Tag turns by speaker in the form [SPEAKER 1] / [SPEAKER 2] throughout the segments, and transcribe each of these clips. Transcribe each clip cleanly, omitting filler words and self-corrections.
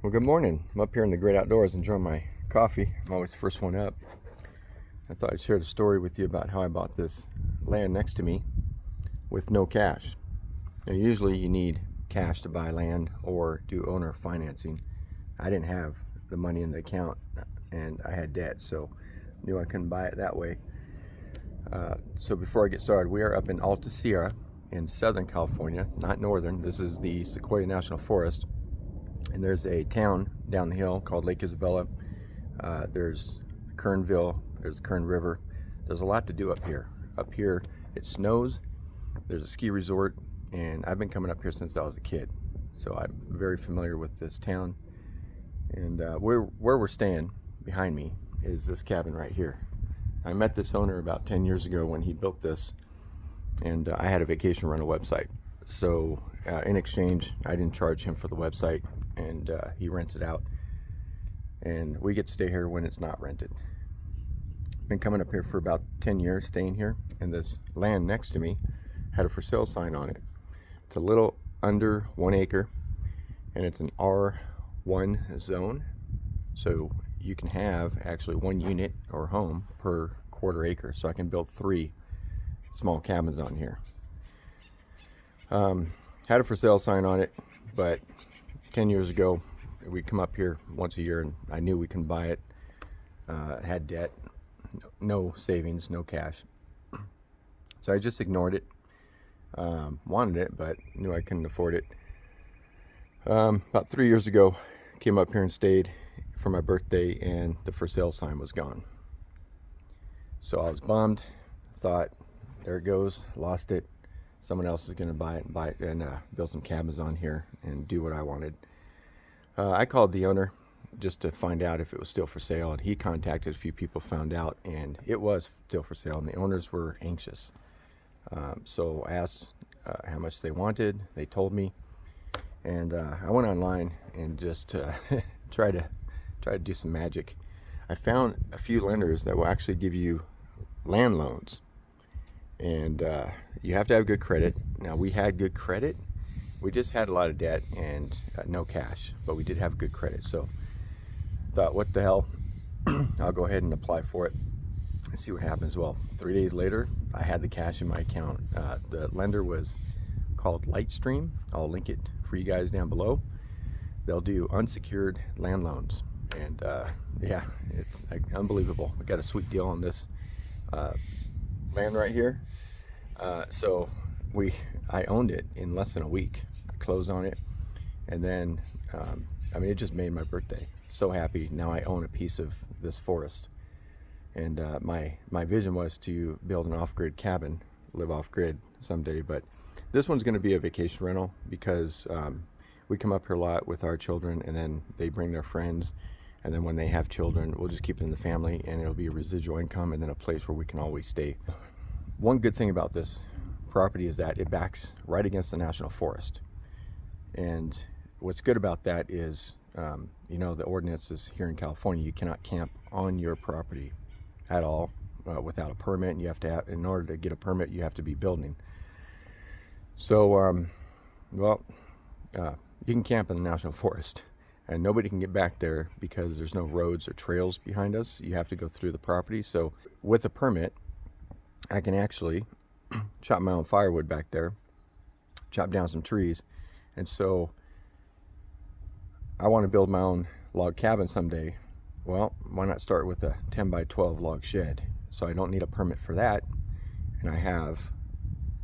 [SPEAKER 1] Well, good morning. I'm up here in the great outdoors enjoying my coffee. I'm always the first one up. I thought I'd share the story with you about how I bought this land next to me with no cash. Now, usually you need cash to buy land or do owner financing. I didn't have the money in the account and I had debt, so knew I couldn't buy it that way. So before I get started, we are up in Alta Sierra in Southern California, not Northern. This is the Sequoia National Forest. And there's a town down the hill called Lake Isabella. There's Kernville, there's the Kern River. There's a lot to do up here. Up here it snows, there's a ski resort, and I've been coming up here since I was a kid. So I'm very familiar with this town. And where we're staying behind me is this cabin right here. I met this owner about 10 years ago when he built this, and I had a vacation rental website. So in exchange, I didn't charge him for the website, and he rents it out, and we get to stay here when it's not rented. Been coming up here for about 10 years, staying here, and this land next to me had a for sale sign on it. It's a little under 1 acre, and it's an R1 zone, so you can have actually 1 unit or home per quarter acre. So I can build 3 small cabins on here. Had a for sale sign on it, but 10 years ago we'd come up here once a year and I knew we couldn't buy it. Had debt, no savings, no cash, so I just ignored it. Wanted it, but knew I couldn't afford it. About 3 years ago, came up here and stayed for my birthday, and the for sale sign was gone. So I was bummed. Thought, there it goes, lost it. Someone else is going to buy it and build some cabins on here and do what I wanted. I called the owner just to find out if it was still for sale, and he contacted a few people, found out, and it was still for sale, and the owners were anxious. So I asked how much they wanted. They told me, and I went online and just try to do some magic. I found a few lenders that will actually give you land loans, and you have to have good credit. Now, we had good credit. We just had a lot of debt and no cash, but we did have good credit. So thought, what the hell, I'll go ahead and apply for it and see what happens. Well, 3 days later, I had the cash in my account. The lender was called Lightstream. I'll link it for you guys down below. They'll do unsecured land loans, and yeah, it's unbelievable. We got a sweet deal on this land right here. So I owned it in less than a week. I closed on it, and then I mean, it just made my birthday. So happy. Now I own a piece of this forest, and my vision was to build an off-grid cabin, live off-grid someday. But this one's going to be a vacation rental because we come up here a lot with our children, and then they bring their friends, and then when they have children, we'll just keep it in the family, and it'll be a residual income, and then a place where we can always stay. One good thing about this property is that it backs right against the national forest, and what's good about that is you know, the ordinances here in California, you cannot camp on your property at all without a permit, and you have to have, in order to get a permit, you have to be building. So well, you can camp in the national forest, and nobody can get back there because there's no roads or trails behind us. You have to go through the property. So with a permit, I can actually chop my own firewood back there, chop down some trees. And so I want to build my own log cabin someday. Well, why not start with a 10 by 12 log shed? So I don't need a permit for that, and I have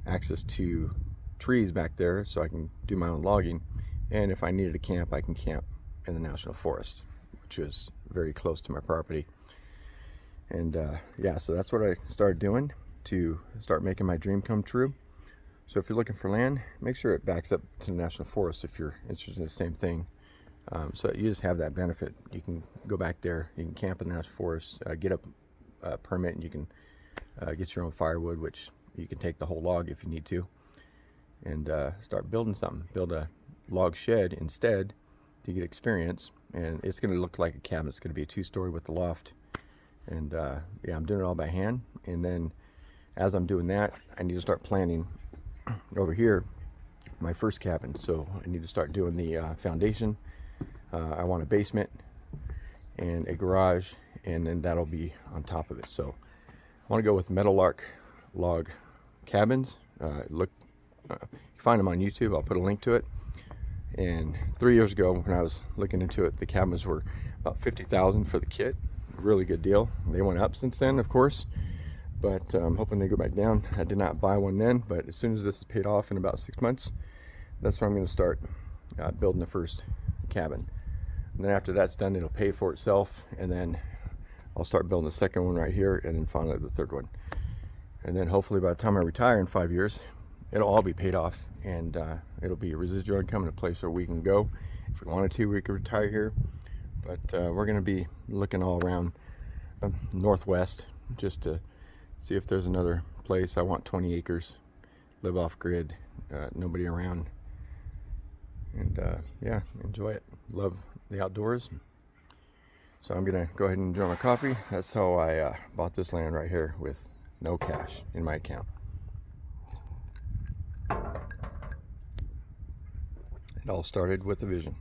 [SPEAKER 1] access to trees back there, so I can do my own logging. And if I needed to camp, I can camp in the national forest, which is very close to my property. And yeah, so that's what I started doing to start making my dream come true. So if you're looking for land, make sure it backs up to the national forest if you're interested in the same thing. So you just have that benefit. You can go back there, you can camp in the national forest, get a permit, and you can get your own firewood, which you can take the whole log if you need to, and start building something. Build a log shed instead to get experience, and it's going to look like a cabin. It's going to be a 2-story with the loft, and yeah, I'm doing it all by hand. And then as I'm doing that, I need to start planning over here my first cabin. So I need to start doing the foundation, I want a basement and a garage, and then that'll be on top of it. So I want to go with Meadowlark Log Cabins. You find them on YouTube. I'll put a link to it. And 3 years ago, when I was looking into it, the cabins were about $50,000 for the kit. Really good deal. They went up since then, of course, but I'm hoping they go back down. I did not buy one then, but as soon as this is paid off in about 6 months, that's where I'm going to start building the first cabin. And then after that's done, it'll pay for itself, and then I'll start building the second one right here, and then finally the third one. And then hopefully by the time I retire in 5 years, it'll all be paid off, and it'll be a residual income in a place where we can go. If we wanted to, we could retire here, but we're going to be looking all around northwest just to see if there's another place. I want 20 acres, live off grid, nobody around, and yeah, enjoy it. Love the outdoors. So I'm gonna go ahead and enjoy my coffee. That's how I bought this land right here with no cash in my account. It all started with a vision.